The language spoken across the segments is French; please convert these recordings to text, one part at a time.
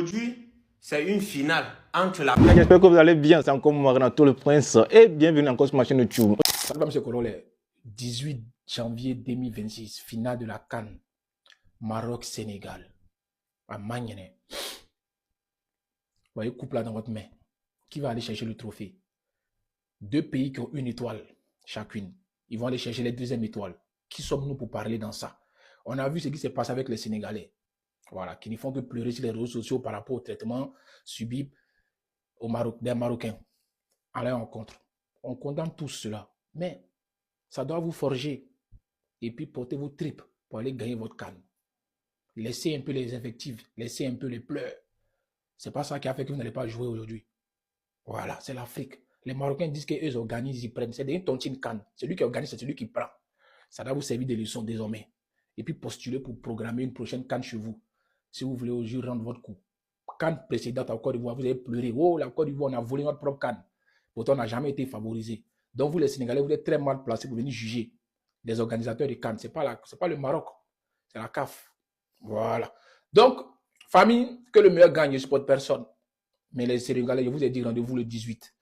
Aujourd'hui, c'est une finale entre la... J'espère que vous allez bien, c'est encore moi, Renato le Prince, et bienvenue encore sur ma chaîne YouTube. Salut M. Kolole, 18 janvier 2026, finale de la CAN, Maroc-Sénégal, à Magné. Vous voyez, coupe là dans votre main. Qui va aller chercher le trophée? Deux pays qui ont une étoile chacune. Ils vont aller chercher les deuxièmes étoiles. Qui sommes-nous pour parler dans ça? On a vu ce qui s'est passé avec les Sénégalais. Voilà, qui ne font que pleurer sur les réseaux sociaux par rapport au traitement subi des Marocains à leur rencontre. On condamne tous cela. Mais ça doit vous forger et puis porter vos tripes pour aller gagner votre CAN. Laissez un peu les effectifs, laissez un peu les pleurs. C'est pas ça qui a fait que vous n'allez pas jouer aujourd'hui. Voilà, c'est l'Afrique. Les Marocains disent qu'eux organisent, ils prennent. C'est des tontines CAN. Celui qui organise, c'est celui qui prend. Ça doit vous servir de leçon désormais. Et puis postuler pour programmer une prochaine CAN chez vous. Si vous voulez aujourd'hui rendre votre coup. CAN précédente en Côte d'Ivoire, vous avez pleuré. Oh, la Côte d'Ivoire, on a volé notre propre CAN. Pourtant, on n'a jamais été favorisé. Donc, vous, les Sénégalais, vous êtes très mal placés pour venir juger les organisateurs de CAN. Ce n'est pas le Maroc, c'est la CAF. Voilà. Donc, famille, que le meilleur gagne, je ne supporte personne. Mais les Sénégalais, je vous ai dit rendez-vous le 18.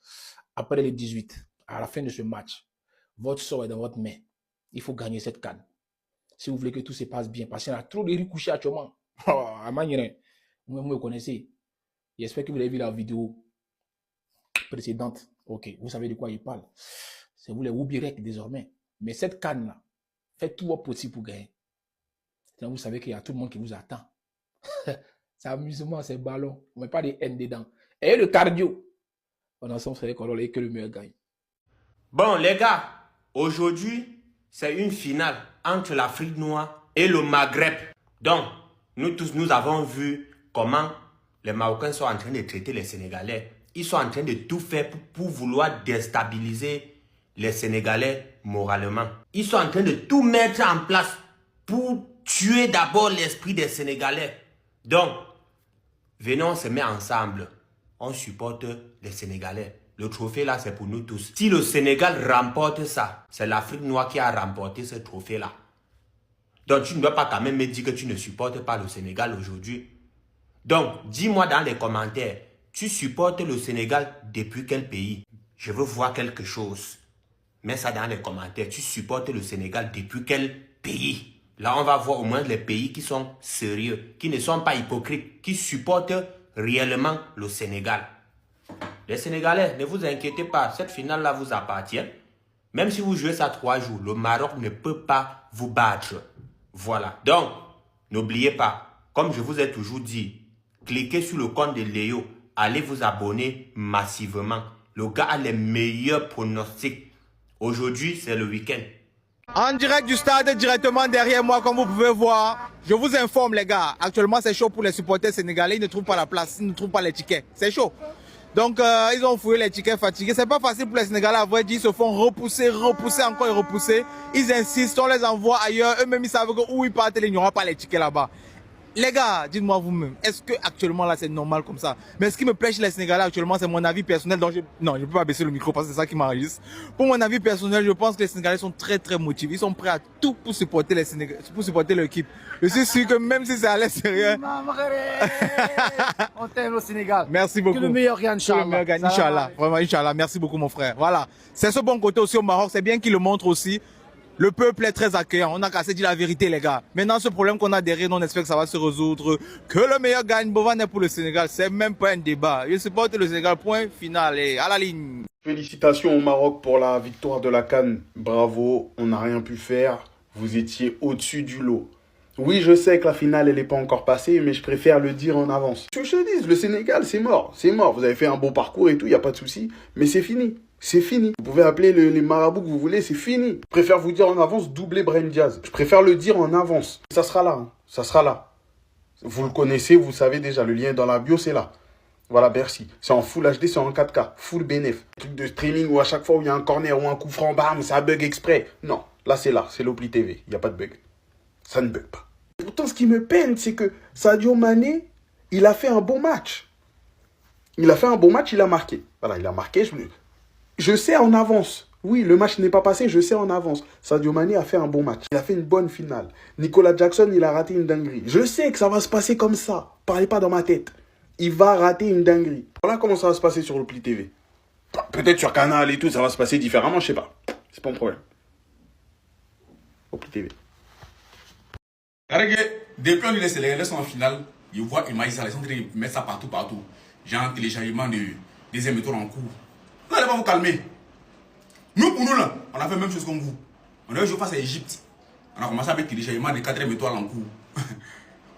Après le 18, à la fin de ce match, votre sort est dans votre main. Il faut gagner cette CAN. Si vous voulez que tout se passe bien, parce qu'il y a trop de riz couchés actuellement. À Magné, vous me connaissez. J'espère que vous avez vu la vidéo précédente. Ok, vous savez de quoi il parle. C'est vous les Oubirek désormais. Mais cette canne-là, faites tout votre possible pour gagner. Sinon, vous savez qu'il y a tout le monde qui vous attend. C'est amusement, c'est ballon. On ne met pas des haines dedans. Et le cardio. On ensemble, vous savez qu'on a que le meilleur gagne. Bon, les gars, aujourd'hui, c'est une finale entre l'Afrique noire et le Maghreb. Donc, nous tous, nous avons vu comment les Marocains sont en train de traiter les Sénégalais. Ils sont en train de tout faire pour vouloir déstabiliser les Sénégalais moralement. Ils sont en train de tout mettre en place pour tuer d'abord l'esprit des Sénégalais. Donc, venons se mettre ensemble. On supporte les Sénégalais. Le trophée là, c'est pour nous tous. Si le Sénégal remporte ça, c'est l'Afrique noire qui a remporté ce trophée là. Donc, tu ne dois pas quand même me dire que tu ne supportes pas le Sénégal aujourd'hui. Donc, dis-moi dans les commentaires, tu supportes le Sénégal depuis quel pays? Je veux voir quelque chose. Mets ça dans les commentaires. Tu supportes le Sénégal depuis quel pays? Là, on va voir au moins les pays qui sont sérieux, qui ne sont pas hypocrites, qui supportent réellement le Sénégal. Les Sénégalais, ne vous inquiétez pas, cette finale-là vous appartient. Même si vous jouez ça 3 jours, le Maroc ne peut pas vous battre. Voilà. Donc, n'oubliez pas, comme je vous ai toujours dit, cliquez sur le compte de Léo. Allez vous abonner massivement. Le gars a les meilleurs pronostics. Aujourd'hui, c'est le week-end. En direct du stade, directement derrière moi, comme vous pouvez voir, je vous informe les gars, actuellement c'est chaud pour les supporters sénégalais, ils ne trouvent pas la place, ils ne trouvent pas les tickets, c'est chaud. Donc ils ont fouillé les tickets fatigués, c'est pas facile pour les Sénégalais à vrai dire, ils se font repousser encore et repousser. Ils insistent, on les envoie ailleurs, eux-mêmes ils savent que où ils partent, il n'y aura pas les tickets là-bas. Les gars, dites-moi vous-même, est-ce que actuellement là c'est normal comme ça? Mais ce qui me plaît chez les Sénégalais actuellement, c'est mon avis personnel. Donc non, je peux pas baisser le micro parce que c'est ça qui m'enregistre. Pour mon avis personnel, je pense que les Sénégalais sont très motivés. Ils sont prêts à tout pour supporter les Sénégalais, pour supporter l'équipe. Je suis sûr que même si c'est à l'extérieur. On t'aime au Sénégal. Merci beaucoup. Que le meilleur gagne, Inch'Allah. Que le meilleur gagne, Inch'Allah. Vraiment, Inch'Allah. Merci beaucoup, mon frère. Voilà. C'est ce bon côté aussi au Maroc. C'est bien qu'il le montre aussi. Le peuple est très accueillant. On a qu'à se dire la vérité, les gars. Maintenant, ce problème qu'on a derrière, on espère que ça va se résoudre. Que le meilleur gagne. Bovan est pour le Sénégal. C'est même pas un débat. Je supporte le Sénégal. Point final. Et à la ligne. Félicitations au Maroc pour la victoire de la CAN. Bravo. On n'a rien pu faire. Vous étiez au-dessus du lot. Oui, je sais que la finale, elle n'est pas encore passée, mais je préfère le dire en avance. Que je te dise, le Sénégal, c'est mort. C'est mort. Vous avez fait un bon parcours et tout, il n'y a pas de souci. Mais c'est fini. C'est fini. Vous pouvez appeler les marabouts que vous voulez, c'est fini. Je préfère vous dire en avance, doubler Brahim Diaz. Je préfère le dire en avance. Ça sera là, hein. Ça sera là. Vous le connaissez, vous savez déjà, le lien est dans la bio, c'est là. Voilà, Bercy. C'est en Full HD, c'est en 4K. Full bénéf. Truc de streaming où à chaque fois où il y a un corner ou un coup franc, bam, ça bug exprès. Non, là, c'est l'Opli TV. Il n'y a pas de bug. Ça ne bug pas. Pourtant, ce qui me peine, c'est que Sadio Mané, il a fait un bon match. Il a fait un bon match, il a marqué. Voilà, il a marqué. Je sais en avance. Oui, le match n'est pas passé, je sais en avance. Sadio Mané a fait un bon match. Il a fait une bonne finale. Nicolas Jackson, il a raté une dinguerie. Je sais que ça va se passer comme ça. Parlez pas dans ma tête. il va rater une dinguerie. Voilà comment ça va se passer sur le Pli TV. Peut-être sur Canal et tout, ça va se passer différemment, je sais pas. C'est pas mon problème. Au Pli TV. Regardez, depuis que les Sénégalais sont en finale, ils voient Imagine ça, ils sont en train de mettre ça partout. J'ai un téléchargement de deuxième étoile en cours. Vous n'allez pas vous calmer. Nous, pour nous, là, on a fait la même chose comme vous. On a joué face à l'Égypte. On a commencé avec le téléchargement de 4e étoile en cours.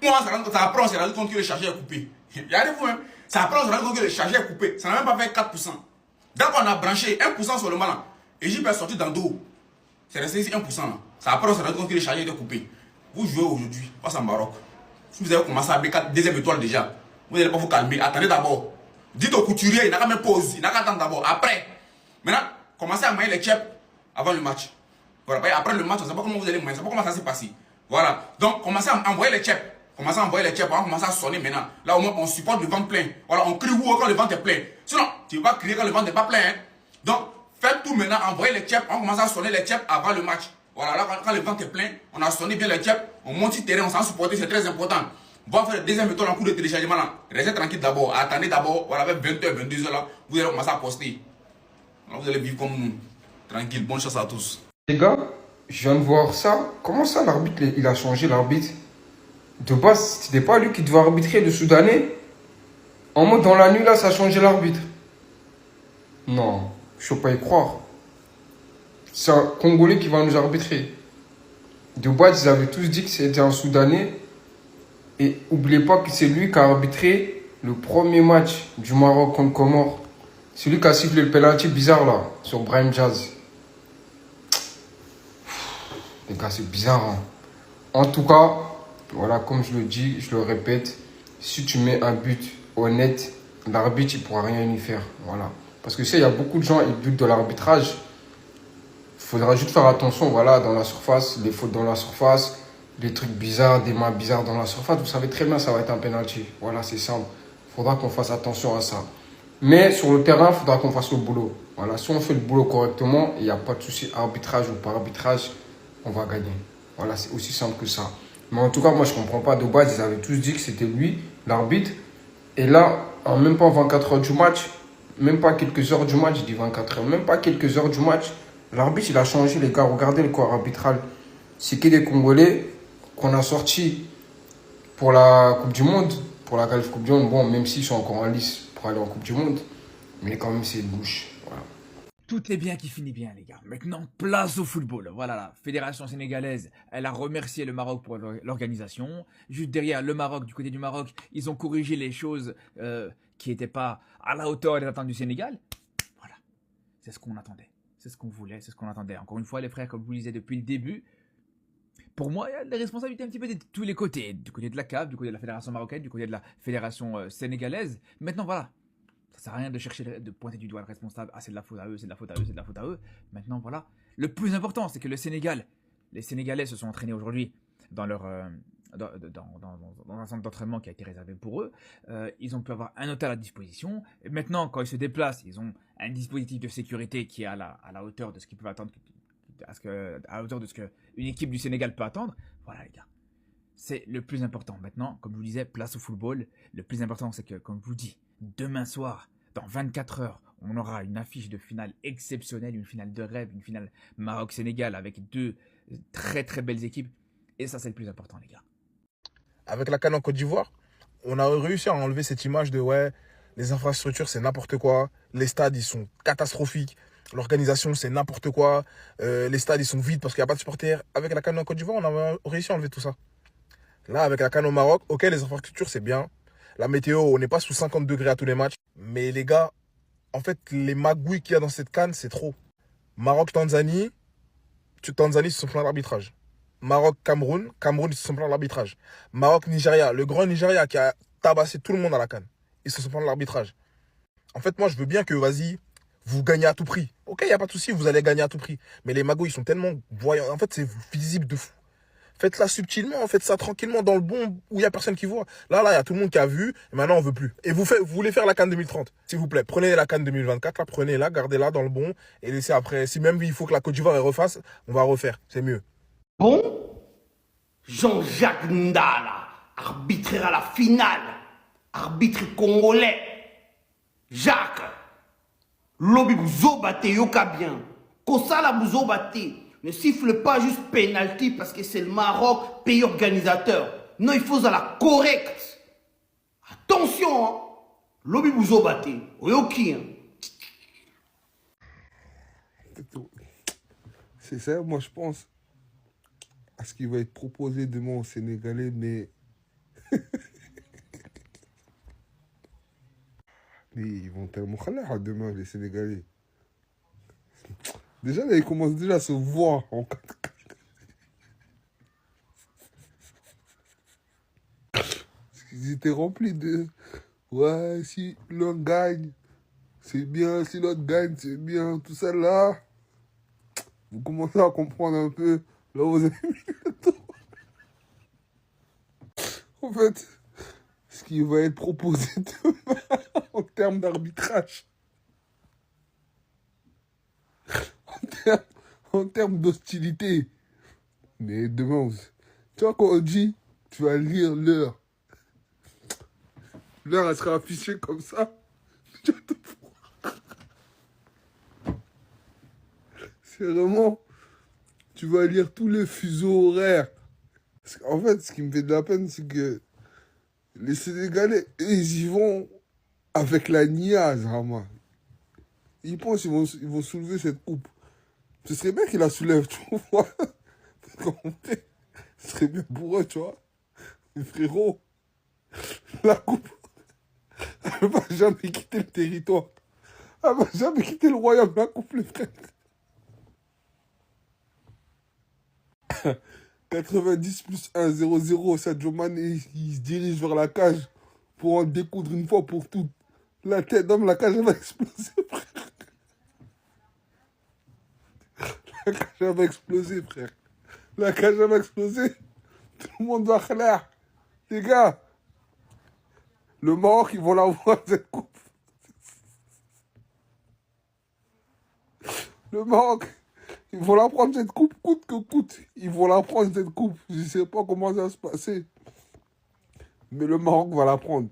Moi, ça apprend, on s'est rendu compte que le chargeur est coupé. Regardez-vous, hein. Ça apprend, on s'est rendu compte que le chargeur est coupé. Ça n'a même pas fait 4%. Donc, on a branché 1% sur le mal. L'Égypte est sortie dans le dos. C'est resté ici 1%. Là. Ça apprend, on s'est rendu compte que le chargeur était coupé. Vous jouez aujourd'hui face au Maroc. Si vous avez commencé avec 2e étoile déjà, vous n'allez pas vous calmer. Attendez d'abord. Dites au couturier, il n'a qu'à même pause. Il n'a qu'à attendre d'abord. Après, maintenant, commencez à mailler les chips avant le match. Voilà. Après le match, on ne sait pas comment vous allez mailler. On ne sait pas comment ça s'est passé. Voilà. Donc, commencez à envoyer les chips. Commencez à envoyer les chips. On va commencer à sonner maintenant. Là, au moins, on supporte le ventre plein. Voilà, on crie quand le ventre est plein. Sinon, tu ne vas pas crier quand le ventre n'est pas plein. Hein. Donc, faites tout maintenant. Envoyez les chips. On commence à sonner les chips avant le match. Voilà, là, quand le ventre est plein, on a sonné bien les chips. On monte sur le terrain, on s'en supporter, c'est très important. On va faire le deuxième étoile en cours de téléchargement là. Restez tranquille d'abord. Attendez d'abord. Voilà, avec 20h, 22h là, vous allez commencer à poster. Alors, vous allez vivre comme nous. Tranquille. Bonne chance à tous. Les gars, je viens de voir ça. Comment ça, l'arbitre, il a changé l'arbitre? De base, c'était pas lui qui devait arbitrer le Soudanais. En mode, dans la nuit, là, ça a changé l'arbitre. Non, je peux pas y croire. C'est un Congolais qui va nous arbitrer. De base, ils avaient tous dit que c'était un Soudanais. Et n'oubliez pas que c'est lui qui a arbitré le premier match du Maroc contre Comores. C'est lui qui a sifflé le penalty bizarre là, sur Brahim Diaz. Les gars, c'est bizarre. Hein. En tout cas, voilà, comme je le dis, je le répète, si tu mets un but honnête, l'arbitre, il ne pourra rien y faire. Voilà. Parce que tu sais, il y a beaucoup de gens, ils butent de l'arbitrage. Il faudra juste faire attention, voilà, dans la surface, les fautes dans la surface, des trucs bizarres, des mains bizarres dans la surface. Vous savez très bien, ça va être un penalty. Voilà, c'est simple. Il faudra qu'on fasse attention à ça. Mais sur le terrain, il faudra qu'on fasse le boulot. Voilà, si on fait le boulot correctement, il n'y a pas de souci, arbitrage ou pas arbitrage, on va gagner. Voilà, c'est aussi simple que ça. Mais en tout cas, moi, je ne comprends pas. De base, ils avaient tous dit que c'était lui, l'arbitre. Et là, en même pas 24 heures du match, même pas quelques heures du match, je dis 24 heures, même pas quelques heures du match, l'arbitre, il a changé, les gars. Regardez le corps arbitral. C'est que des Congolais qu'on a sortis pour la Coupe du Monde, pour la qualif Coupe du Monde. Bon, même s'ils sont encore en lice pour aller en Coupe du Monde, mais quand même, c'est une bouche. Voilà. Tout est bien qui finit bien, les gars. Maintenant, place au football. Voilà, la fédération sénégalaise, elle a remercié le Maroc pour l'organisation. Juste derrière le Maroc, du côté du Maroc, ils ont corrigé les choses qui n'étaient pas à la hauteur des attentes du Sénégal. Voilà, c'est ce qu'on attendait. C'est ce qu'on voulait, c'est ce qu'on attendait. Encore une fois, les frères, comme je vous le disais depuis le début, pour moi, il y a des responsabilités un petit peu de tous les côtés. Du côté de la CAF, du côté de la fédération marocaine, du côté de la fédération sénégalaise. Maintenant, voilà. Ça sert à rien de chercher, de pointer du doigt le responsable. Ah, c'est de la faute à eux, c'est de la faute à eux, c'est de la faute à eux. Maintenant, voilà. Le plus important, c'est que le Sénégal, les Sénégalais se sont entraînés aujourd'hui dans leur dans un centre d'entraînement qui a été réservé pour eux. Ils ont pu avoir un hôtel à disposition. Et maintenant, quand ils se déplacent, ils ont un dispositif de sécurité qui est à la hauteur de ce qu'ils peuvent attendre, à la hauteur de ce qu'une équipe du Sénégal peut attendre. Voilà, les gars. C'est le plus important. Maintenant, comme je vous disais, place au football. Le plus important, c'est que, comme je vous dis, demain soir, dans 24 heures, on aura une affiche de finale exceptionnelle, une finale de rêve, une finale Maroc-Sénégal avec deux très très belles équipes. Et ça, c'est le plus important, les gars. Avec la CAN en Côte d'Ivoire, on a réussi à enlever cette image de ouais, les infrastructures, c'est n'importe quoi. Les stades, ils sont catastrophiques. L'organisation, c'est n'importe quoi. Les stades, ils sont vides parce qu'il n'y a pas de supporters. Avec la CAN en Côte d'Ivoire, on a réussi à enlever tout ça. Là, avec la CAN au Maroc, ok, les infrastructures, c'est bien. La météo, on n'est pas sous 50 degrés à tous les matchs. Mais les gars, en fait, les magouilles qu'il y a dans cette CAN, c'est trop. Maroc-Tanzanie, Tanzanie, ils se sont plaints d'arbitrage. Maroc-Cameroun, Cameroun, ils se sont plaints de l'arbitrage. Maroc-Nigeria, le grand Nigeria qui a tabassé tout le monde à la CAN, ils se sont plaints de l'arbitrage. En fait, moi, je veux bien que, vas-y, vous gagnez à tout prix. Ok, il n'y a pas de souci, vous allez gagner à tout prix. Mais les magouilles, ils sont tellement voyants. En fait, c'est visible de fou. Faites-la subtilement, faites ça tranquillement dans le bon où il n'y a personne qui voit. Là, il y a tout le monde qui a vu, et maintenant on veut plus. Et vous voulez faire la CAN 2030, s'il vous plaît. Prenez la CAN 2024, là, prenez-la, gardez-la dans le bon, et laissez après. Si même il faut que la Côte d'Ivoire refasse, on va refaire, c'est mieux. Bon, Jean-Jacques Ndala arbitrera la finale arbitre congolais, Jacques, Lobi Bouzobate, Yoka bien. Kosala Bouzobate, ne siffle pas juste penalty parce que c'est le Maroc, pays organisateur. Non, il faut à la correcte. Attention, hein. Lobi Bouzobate, Oyoki. Hein. C'est ça, moi je pense à ce qui va être proposé demain aux Sénégalais, mais... mais ils vont tellement khalar demain, les Sénégalais. Déjà, là, ils commencent déjà à se voir en 4-4. Ils étaient remplis de... Ouais, si l'un gagne, c'est bien. Si l'autre gagne, c'est bien. Tout ça là... Vous commencez à comprendre un peu là où vous avez mis le temps. En fait, ce qui va être proposé demain en termes d'arbitrage, en termes d'hostilité. Mais demain, tu vois, quand on dit, tu vas lire l'heure. L'heure, elle sera affichée comme ça. Tu vas te voir. C'est vraiment, tu vas lire tous les fuseaux horaires. En fait, ce qui me fait de la peine, c'est que les Sénégalais, ils y vont avec la niaise, vraiment. Ils pensent qu'ils vont soulever cette coupe. Ce serait bien qu'ils la soulèvent, tu vois. Ce serait bien pour eux, tu vois. Mais frérot, la coupe, elle va jamais quitter le territoire. Elle va jamais quitter le royaume, la coupe, les frères. 90 plus 1, 0-0, Sadio Mané, il se dirige vers la cage pour en découdre une fois pour toutes. La tête d'homme, la cage, elle va exploser, frère. La cage, elle va exploser, frère. La cage, elle va exploser. Tout le monde va clair. Les gars, le Maroc, ils vont l'avoir, cette coupe. Le Maroc... Ils vont la prendre cette coupe, coûte que coûte. Ils vont la prendre cette coupe. Je ne sais pas comment ça va se passer. Mais le Maroc va la prendre.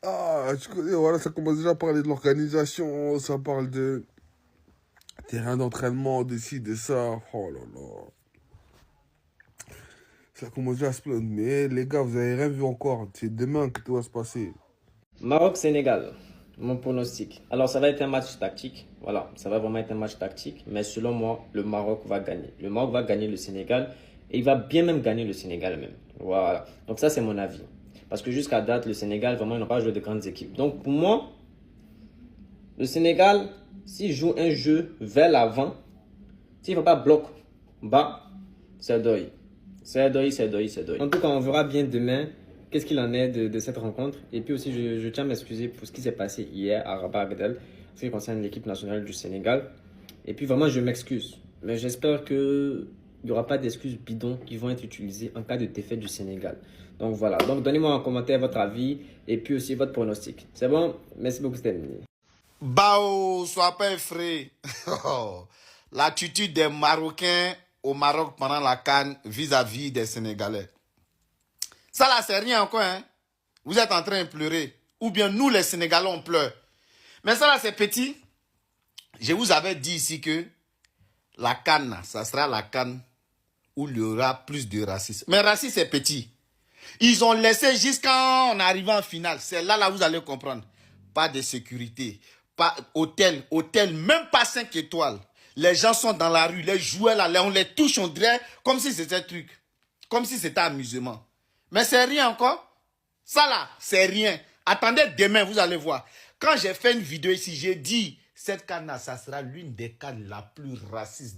Ah, tu connais, voilà, ça commence déjà à parler de l'organisation. Ça parle de terrain d'entraînement, de ci, de ça. Oh là là. Ça commence déjà à se plaindre. Mais les gars, vous n'avez rien vu encore. C'est demain que tout va se passer. Maroc-Sénégal, mon pronostic. Alors, ça va être un match tactique. Voilà, ça va vraiment être un match tactique. Mais selon moi, le Maroc va gagner. Le Maroc va gagner le Sénégal. Et il va bien même gagner le Sénégal même. Voilà. Donc ça, c'est mon avis. Parce que jusqu'à date, le Sénégal, vraiment, il n'a pas joué de grandes équipes. Donc pour moi, le Sénégal, s'il joue un jeu vers l'avant, s'il ne fait pas bloc bas, c'est deuil. C'est deuil, c'est deuil, c'est deuil. En tout cas, on verra bien demain qu'est-ce qu'il en est de cette rencontre. Et puis aussi, je tiens à m'excuser pour ce qui s'est passé hier à Rabat-Agdel, en ce qui concerne l'équipe nationale du Sénégal. Et puis vraiment, je m'excuse. Mais j'espère qu'il n'y aura pas d'excuses bidons qui vont être utilisées en cas de défaite du Sénégal. Donc voilà. Donc donnez-moi en commentaire votre avis et puis aussi votre pronostic. C'est bon? Merci beaucoup, c'était terminé. Bao, sois pas effrayé. L'attitude des Marocains au Maroc pendant la CAN vis-à-vis des Sénégalais. Ça là, c'est rien encore, hein. Vous êtes en train de pleurer. Ou bien nous, les Sénégalais, on pleure. Mais ça là, c'est petit. Je vous avais dit ici que la CAN, ça sera la CAN où il y aura plus de racisme. Mais racisme, c'est petit. Ils ont laissé jusqu'à en arrivant en finale. C'est là, vous allez comprendre. Pas de sécurité. Pas hôtel, même pas 5 étoiles. Les gens sont dans la rue, les joueurs là, on les touche, on dirait comme si c'était un truc. Comme si c'était amusement. Mais c'est rien encore. Ça là, c'est rien. Attendez demain, vous allez voir. Quand j'ai fait une vidéo ici, j'ai dit, cette CAN, ça sera l'une des CAN la plus raciste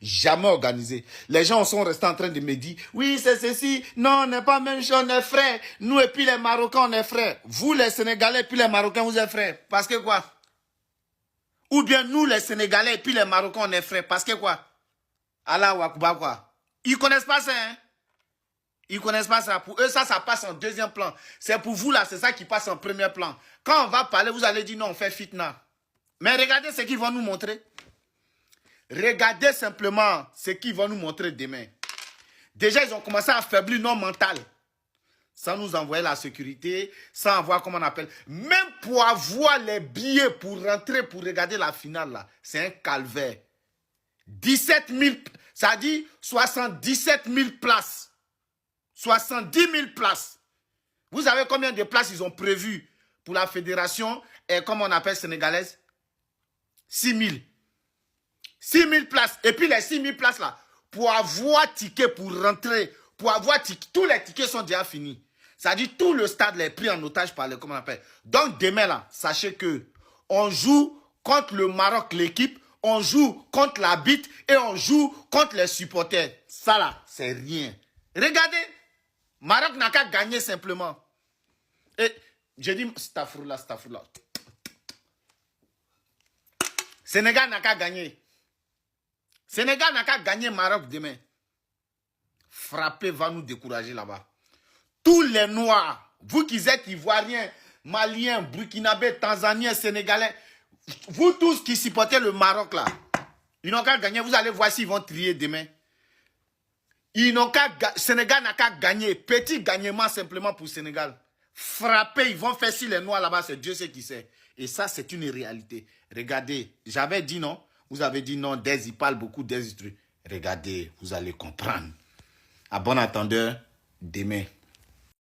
jamais organisée. Les gens sont restés en train de me dire, oui, c'est ceci. Non, on n'est pas même chose, on est frères. Nous et puis les Marocains, on est frères. Vous, les Sénégalais, et puis les Marocains, vous êtes frères. Parce que quoi? Ou bien nous, les Sénégalais, et puis les Marocains, on est frères. Parce que quoi? Allah Wakouba quoi? Ils connaissent pas ça, hein? Ils connaissent pas ça. Pour eux, ça passe en deuxième plan. C'est pour vous, là, c'est ça qui passe en premier plan. Quand on va parler, vous allez dire non, on fait fitna. Mais regardez ce qu'ils vont nous montrer. Regardez simplement ce qu'ils vont nous montrer demain. Déjà, ils ont commencé à affaiblir nos mentales. sans nous envoyer la sécurité, sans avoir, comment on appelle, même pour avoir les billets pour rentrer, pour regarder la finale, là, c'est un calvaire. 17 000, ça dit 77 000 places. 70 000 places. Vous savez combien de places ils ont prévu pour la fédération, et comment on appelle sénégalaise? 6 000. 6 000 places. Et puis les 6 000 places là, pour avoir ticket pour rentrer, pour avoir ticket, tous les tickets sont déjà finis. Ça dit tout le stade est pris en otage par les, comment on appelle. Donc demain là, sachez que on joue contre le Maroc, l'équipe, on joue contre la bite et on joue contre les supporters. Ça là, c'est rien. Regardez, Maroc n'a qu'à gagner simplement. Et j'ai dit, stafroula. Sénégal n'a qu'à gagner. Sénégal n'a qu'à gagner Maroc demain. Frapper va nous décourager là-bas. Tous les Noirs, vous qui êtes Ivoiriens, Maliens, Burkinabés, Tanzaniens, Sénégalais, vous tous qui supportez le Maroc là, ils n'ont qu'à gagner. Vous allez voir s'ils vont trier demain. Sénégal n'a qu'à gagner. Petit gagnement simplement pour Sénégal. Frapper, ils vont faire si les Noirs là-bas, c'est Dieu sait qui sait. Et ça, c'est une réalité. Regardez, j'avais dit non. Vous avez dit non, Dez, il parle beaucoup, Dez, trucs. Regardez, vous allez comprendre. À bon entendeur, demain.